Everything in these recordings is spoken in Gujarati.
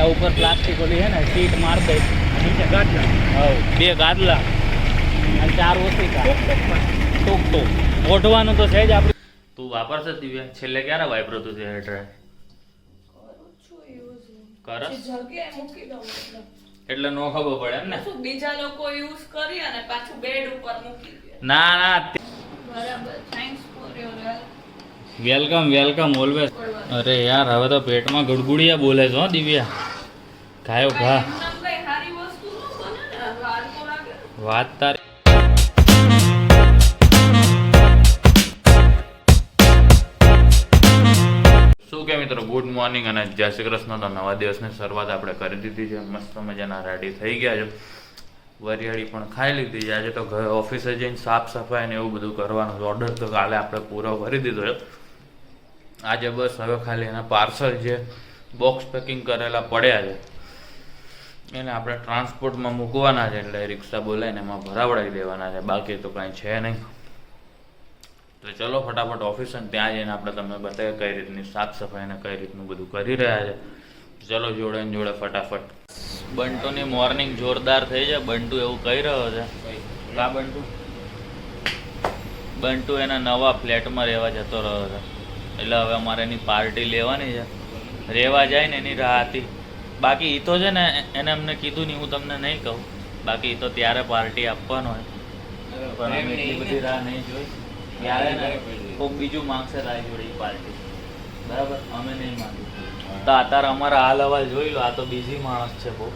આયા ઉપર પ્લાસ્ટિક ઓલી હે ને સીટ માર દે નીચે ગાદલા. હા, 2 ગાદલા અને 4 ઓશિકા. ટૂંક તો ઓઢવાનું તો છે જ આપણે. તું વાપરશે દિવ્યા? છેલ્લે ક્યારે વાપરો તું હેર ડ્રાય? કરસ એટલે નો ખબર પડે એમ ને. બીજા લોકો યુઝ કરી અને પાછું બેડ ઉપર મૂકી દે. ના ના, બરાબર. Thanks for your help. Welcome welcome always. અરે યાર, હવે તો પેટમાં ગુડગુડિયા બોલે છે હો દિવ્યા. ખાયો ખા. વાત તારી. શું કે મિત્રો, ગુડ મોર્નિંગ અને જય શ્રી કૃષ્ણ. તો નવા દિવસની શરૂઆત આપણે કરી દીધી છે. મસ્ત મજાના રેડી થઈ ગયા છે. વરિયાળી પણ ખાઈ લીધી છે. આજે તો ઘરે ઓફિસે જઈને સાફ સફાઈ ને એવું બધું કરવાનું છે. ઓર્ડર તો કાલે આપણે પૂરો કરી દીધો છે. આજે બસ હવે ખાલી એના પાર્સલ જે બોક્સ પેકિંગ કરેલા પડ્યા છે એને આપણે ટ્રાન્સપોર્ટમાં મૂકવાના છે. એટલે રિક્ષા બોલાવીને એમાં ભરાવડાવી દેવાના છે. બાકી તો કાંઈ છે નહીં. તો ચલો ફટાફટ ઓફિસ અને ત્યાં જઈને આપણે તમને બતાવીએ કઈ રીતની સાફ સફાઈ અને કઈ રીતનું બધું કરી રહ્યા છે. ચલો જોડે ને જોડે ફટાફટ. બંટુની મોર્નિંગ જોરદાર થઈ છે. બંટુ એવું કહી રહ્યો છે. કા બંટુ? બંટુ એના નવા ફ્લેટમાં રહેવા જતો રહ્યો છે. એટલે હવે અમારે એની પાર્ટી લેવાની છે. રહેવા જાય ને એની રાહ હતી. બાકી એ તો છે ને, એને અમને કીધું નહીં, હું તમને નહીં કહું. બાકી એ તો ત્યારે પાર્ટી આપવાનો હોય. પણ અમે એટલી બધી રાહ નહીં જોઈ. ત્યારે ને કોઈક બીજું માંગશે તારી જોડે એ પાર્ટી. બરાબર, અમે નહીં માંગી. તો અત્યારે અમારા હાલ હવાલ જોઈ લો. આ તો બીજી માણસ છે બહુ.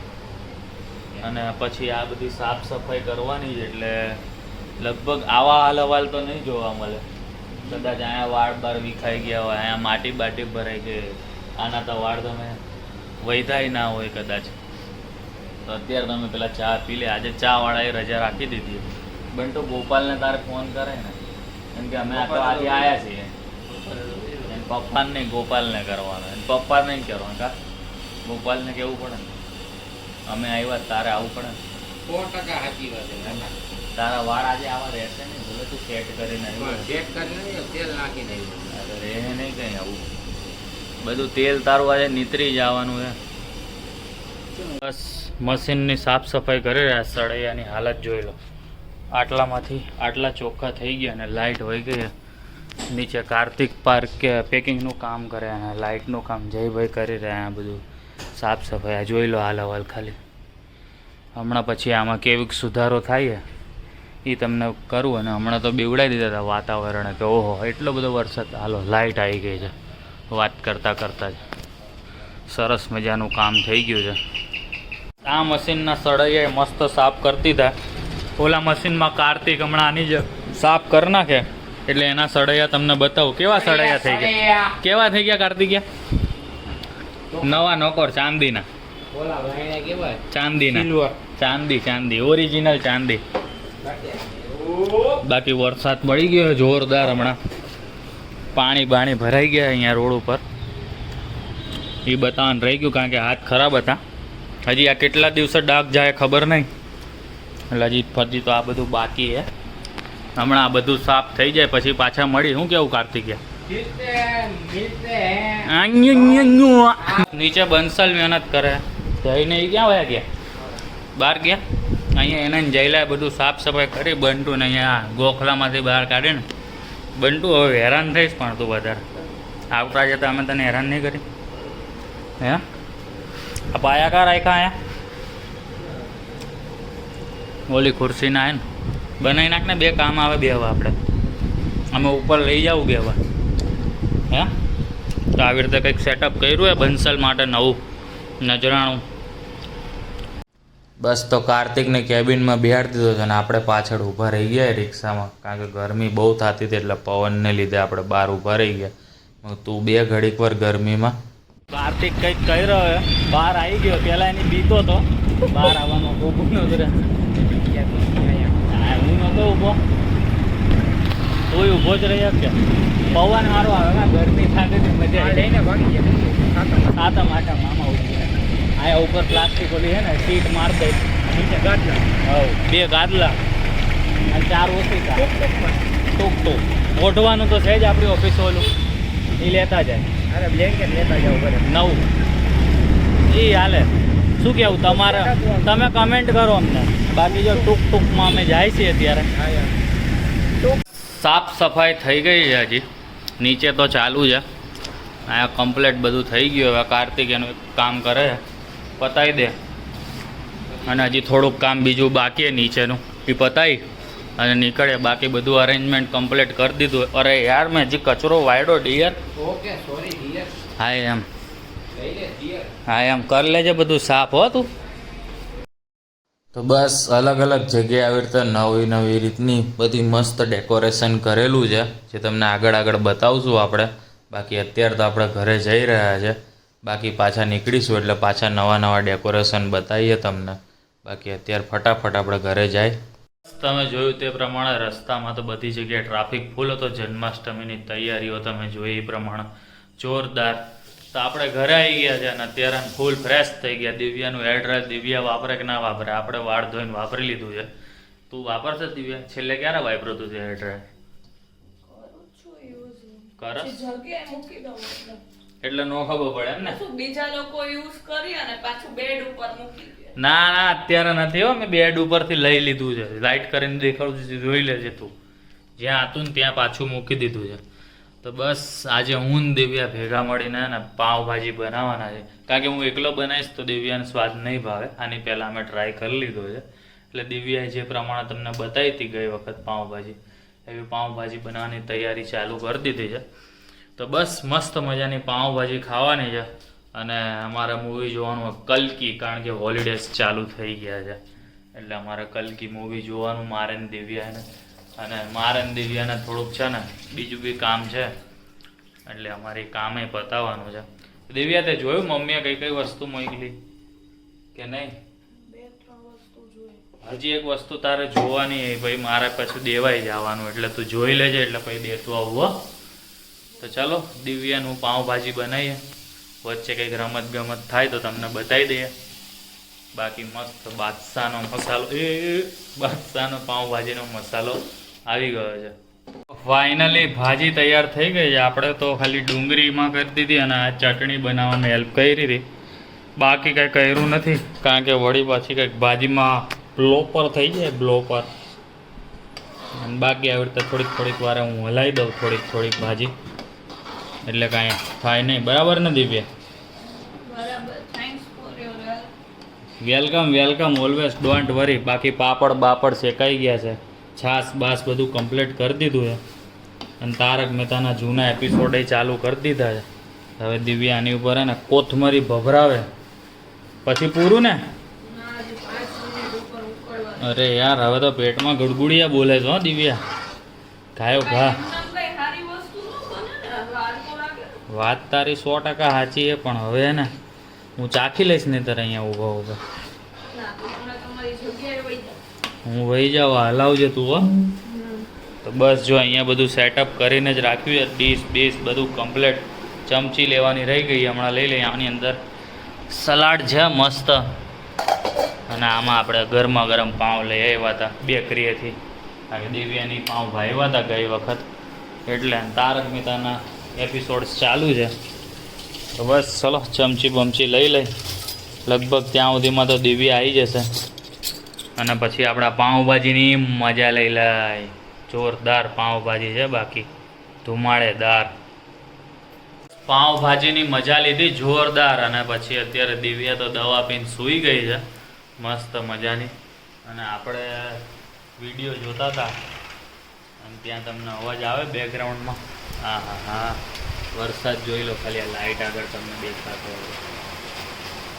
અને પછી આ બધી સાફ સફાઈ કરવાની છે. એટલે લગભગ આવા હાલ હવાલ તો નહીં જોવા મળે. કદાચ અહીંયા વાળ બાર વિખાઈ ગયા હોય, અહીંયા માટી બાટી ભરાઈ ગઈ. આના તો વાળ તમે વૈધાય ના હોય કદાચ. તો અત્યારે તમે પેલા ચા પી લે. આજે ચા વાળાએ રજા રાખી દીધી. બંટુ ગોપાલને તારે ફોન કરે ને, કેમ કે અમે તો આજે આવ્યા છીએ. એને પપ્પાને નહીં, ગોપાલને કરવાનો. એને પપ્પાને નહીં કરવાનું. કા ગોપાલને કહેવું પડે ને, અમે આવ્યા તારે આવવું પડે ને. 100% સાચી વાત છે. તારા વાળ આજે આવા રહેશે ને, ભલે તું સેટ કરીને સેટ કરીને તેલ નાખીને રહે નહીં કઈ આવું. બધું તેલ તારું આજે નીતરી જવાનું છે. બસ મશીનની સાફ સફાઈ કરી રહ્યા. સળૈયાની હાલત જોઈ લો. આટલામાંથી આટલા ચોખ્ખા થઈ ગયા અને લાઇટ વહી ગઈ. નીચે કાર્તિક પાર્ક કે પેકિંગનું કામ કરે અને લાઇટનું કામ જયભાઈ કરી રહ્યા. બધું સાફ સફાઈ આ જોઈ લો હાલ હવાલ ખાલી. હમણાં પછી આમાં કેવીક સુધારો થાય એ તમને કરું. અને હમણાં તો બીવડાવી દીધા હતા વાતાવરણે કે ઓહો એટલો બધો વરસાદ. હાલો લાઇટ આવી ગઈ છે. વાત કરતાં કરતાં જ સરસ મજાનું કામ થઈ ગયું છે. આ મશીનના સળૈયા મસ્ત સાફ કરતી હતા. ઓલા મશીનમાં કાર્તિક હમણાં આની જ સાફ કરી નાખે એટલે એના સળૈયા તમને બતાવું કેવા સળૈયા થઈ ગયા. કેવા થઈ ગયા કાર્તિકિયા? નવા નોકર ચાંદીના. ચાંદીના ચાંદી ઓરિજિનલ ચાંદી. બાકી વરસાદ પડી ગયો જોરદાર. હમણાં પાણી ભરાઈ ગયા અહીંયા રોડ ઉપર. એ બતાવવાનું રહી ગયું કારણ કે હાથ ખરાબ હતા. હજી આ કેટલા દિવસે ડાઘ જાય ખબર નહીં. એટલે હજી તો આ બધું બાકી છે. હમણાં આ બધું સાફ થઈ જાય પછી પાછા મળી. શું કેવું કાર્તિકિયા? નીચે બંસલ મહેનત કરે. જઈને એ ક્યાં વયા ગયા? બહાર ગયા. અહીંયા એને જયલાએ બધું સાફ સફાઈ કરી. બંટુને અહીંયા ગોખલામાંથી બહાર કાઢીને. બંટુ હવે હેરાન થઈશ પણ તું વધારે. આવતા જતા અમે તને હેરાન નહીં કરી. હે આ પાયા કા રાખ્યા અહીંયા? ઓલી ખુરશીના હે ને બનાવી નાખને. 2 કામ આવે બેહવા આપણે. અમે ઉપર લઈ જાવું બેહવા. હે તો આવી રીતે કંઈક સેટઅપ કર્યું હોય બંસલ માટે નવું નજરાણું. બસ તો કાર્તિકને કેબિનમાં બેહાડી દીધો છે અને આપણે પાછળ ઊભા રહી ગયા રિક્ષામાં. કારણ કે ગરમી બહુ થતી હતી એટલે પવનને લીધે આપણે બહાર ઊભા રહી ગયા. તું 2 ઘડીક પર ગરમીમાં. કાર્તિક કંઈક કહી રહ્યો છે. બહાર આવી ગયો. પહેલાં એની બીતો હતો બહાર આવવાનો. ઊભો નતો રે. હું નહોતો ઊભો. તું ઊભો જ રહી કે પવન મારો આવે. ગરમી થતી હતી મજા લઈને ભાગી ગયા. આટમ મામા ઉભી આયા ઉપર પ્લાસ્ટિક ઓલી હે ને સીટ માર દે નીચે ગાદલા. હા, 2 ગાદલા અને 4 ઓશિકા. ટૂંક તો ઓઢવાનું તો છે જ આપણી ઓફિસ ઓલું એ લેતા જાય. અરે બ્લેન્કેટ લેતા જાવ ઘરે. નવું એ હાલે. શું કેવું તમારે? તમે કમેન્ટ કરો અમને. બાકી જો ટૂંકમાં અમે જાય છીએ અત્યારે. સાફ સફાઈ થઈ ગઈ છે હજી, નીચે તો ચાલુ છે. આ કમ્પ્લેટ બધું થઈ ગયું. હવે કાર્તિક એનું એક કામ કરે છે, પતાવી દે. અને હજી થોડુંક કામ બીજું બાકી નીચેનું એ પતાવી અને નીકળે. બાકી બધું અરેન્જમેન્ટ કમ્પ્લીટ કરી દીધું. અરે યાર મેં હજી કચરો વાળ્યો ડિયર. Okay sorry dear. હા એમ લઈ લે ડિયર. હા એમ કરી લેજે બધું સાફ હો તું. તો બસ અલગ અલગ જગ્યાએ આવી રીતે નવી નવી રીતની બધી મસ્ત ડેકોરેશન કરેલું છે, જે તમને આગળ આગળ બતાવશું આપણે. બાકી અત્યારે તો આપણે ઘરે જઈ રહ્યા છે. બાકી પાછા નીકળીશું એટલે પાછા નવા નવા ડેકોરેશન બતાવીએ તમને. બાકી અત્યારે ફટાફટ આપણે ઘરે જાય. તમે જોયું તે પ્રમાણે રસ્તામાં તો બધી જગ્યાએ ટ્રાફિક ફૂલ હતો. જન્માષ્ટમીની તૈયારીઓ તમે જોઈ એ પ્રમાણે જોરદાર. તો આપણે ઘરે આવી ગયા છે અને અત્યારે ફૂલ ફ્રેશ થઈ ગયા. દિવ્યાનું હેર ડ્રાયર દિવ્યા વાપરે કે ના વાપરે, આપણે વાળ ધોઈને વાપરી લીધું છે. તું વાપરશે દિવ્યા? છેલ્લે ક્યારે વાપર્યું તું હેર ડ્રાયર? કરું છું યુઝ. કરસ જગ્યાએ મૂકી દઉં એટલે નો ખબર પડે એમ ને. શું બીજા લોકો યુઝ કરી અને પાછું બેડ ઉપર મૂકી દે. ના ના અત્યારે નથી હો, મેં બેડ ઉપરથી લઈ લીધું છે. લાઇટ કરીને દેખાડું છું, જોઈ લેજે તું. જ્યાં હતું ને ત્યાં પાછું મૂકી દીધું છે. તો બસ આજે હું ને દિવ્યા ભેગા મળીને ને પાવભાજી બનાવવાના છે. કારણ કે હું એકલો બનાવીશ તો દિવ્યાને સ્વાદ નહીં ભાવે. આની પહેલાં અમે ટ્રાય કરી લીધો છે. એટલે દિવ્યાએ જે પ્રમાણે તમને બતાવી હતી ગઈ વખત પાવભાજી, એવી પાવભાજી બનાવવાની તૈયારી ચાલુ કરી દીધી છે. તો બસ મસ્ત મજાની પાવભાજી ખાવાની છે. અને અમારે મૂવી જોવાનું કલ્કી, કારણ કે હોલિડેઝ ચાલુ થઈ ગયા છે એટલે અમારે કલ્કી મૂવી જોવાનું મારે ને દિવ્યાને. અને મારે ને દિવ્યાને થોડુંક છે ને બીજું બી કામ છે એટલે અમારે કામે પતાવવાનું છે. દિવ્યા તે જોયું મમ્મીએ કઈ કઈ વસ્તુ મોકલી કે નહીં? 2-3 વસ્તુ જોઈ. હજી એક વસ્તુ તારે જોવાની ભાઈ, મારે પછી દેવાઈ જવાનું એટલે તું જોઈ લેજે એટલે પછી દેતું આવું. તો ચાલો દિવ્યાનું પાઉંભાજી બનાવીએ. વચ્ચે કંઈક રમત ગમત થાય તો તમને બતાવી દઈએ. બાકી મસ્ત બાદશાહનો મસાલો, બાદશાહનો પાઉંભાજીનો મસાલો આવી ગયો છે. ફાઇનલી ભાજી તૈયાર થઈ ગઈ છે. આપણે તો ખાલી ડુંગળીમાં કરી દીધી અને આ ચટણી બનાવવામાં હેલ્પ કરી હતી. બાકી કંઈ કર્યું નથી, કારણ કે વળી પાછી કંઈક ભાજીમાં બ્લોપર થઈ જાય, બ્લોપર. અને બાકી આવી રીતે થોડીક વાર હું હલાવી દઉં થોડીક ભાજી, એટલે કાંઈ થાય નહીં. બરાબર ને દિવ્યા? બરાબર. Thanks for your help. Welcome always, don't worry. બાકી પાપડ બાપડ શેકાઈ ગયા છે, છાસ બાસ બધું કમ્પ્લીટ કરી દીધું છે. અને તારક મહેતાના જૂના એપિસોડ ચાલુ કરી દીધા છે. હવે દિવ્યા આની ઉપર હે ને કોથમરી ભભરાવે પછી પૂરું ને. ના, હજી 5 મિનિટ ઉપર ઉકળવા. અરે યાર હવે તો પેટમાં ગુડગુડિયા બોલે છે હો દિવ્યા. ખાયો ઘા. એમનેમ કઈ સારી વસ્તુ ન બને ને, વાર તો લાગે. વાત તારી 100% સાચી છે, પણ હવે ને હું ચાખી લઈશ નહીં તારે અહીંયા ઊભા. ના, તો તમે તમારી જગ્યાએ વહી જાઓ. હું વહી જાઉં, હલાવજે તું હો. તો બસ જો અહીંયા બધું સેટઅપ કરીને જ રાખ્યું છે. ડીશ બધું કમ્પ્લીટ. ચમચી લેવાની રહી ગઈ, હમણાં લઈ લઈએ. આની અંદર સલાડ છે મસ્ત. અને આમાં આપણે ગરમા ગરમ પાઉં લઈ આવ્યા હતા બેકરીએથી. કારણ કે દિવ્યાની પાઉં ભાવ્યા હતા ગઈ વખત, એટલે તારક મહેતાના એપિસોડ્સ ચાલુ છે. તો બસ ચલો ચમચી બમચી લઈ લઈ. લગભગ ત્યાં સુધીમાં તો દિવ્યા આવી જશે અને પછી આપણા પાઉંભાજીની મજા લઈ લઈ. જોરદાર પાઉંભાજી છે, બાકી ધુમાડેદાર. પાઉંભાજીની મજા લીધી જોરદાર. અને પછી અત્યારે દિવ્યા તો દવા પીને સૂઈ ગઈ છે મસ્ત મજાની. અને આપણે વિડીયો જોતા હતા અને ત્યાં તમને અવાજ આવે બેકગ્રાઉન્ડમાં. હા વરસાદ જોઈ લો ખાલી. આ લાઇટ આગળ તમને દેખાતો હોય.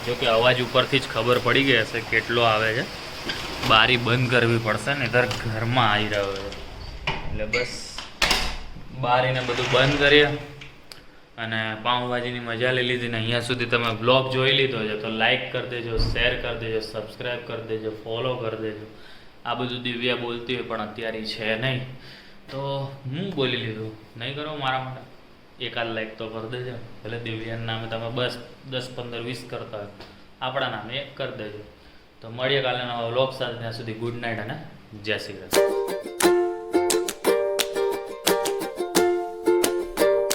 જો કે અવાજ ઉપરથી જ ખબર પડી ગઈ હશે કેટલો આવે છે. બારી બંધ કરવી પડશે ને, ઇધર ઘરમાં આવી રહ્યો છે. એટલે બસ બારીને બધું બંધ કરીએ અને પાઉંભાજીની મજા લઈ લીધી. ને અહીંયા સુધી તમે બ્લોગ જોઈ લીધો છે તો લાઈક કરી દેજો, શેર કરી દેજો, સબસ્ક્રાઈબ કરી દેજો, ફોલો કરી દેજો. આ બધું દિવ્યા બોલતી હોય પણ અત્યારે છે નહીં, તો હું બોલી લીધું. નહીં કરો મારા માટે એકાદ લાઈક તો કરી દેજો. ભલે દિવ્યાના નામે તમે બસ 10, 15, 20 કરતા હોય, આપણા નામે 1 કરી દેજો. તો મળીએ કાલે નવા વ્લોગ સાથે. ત્યાં સુધી ગુડ નાઇટ અને જય શ્રી કૃષ્ણ.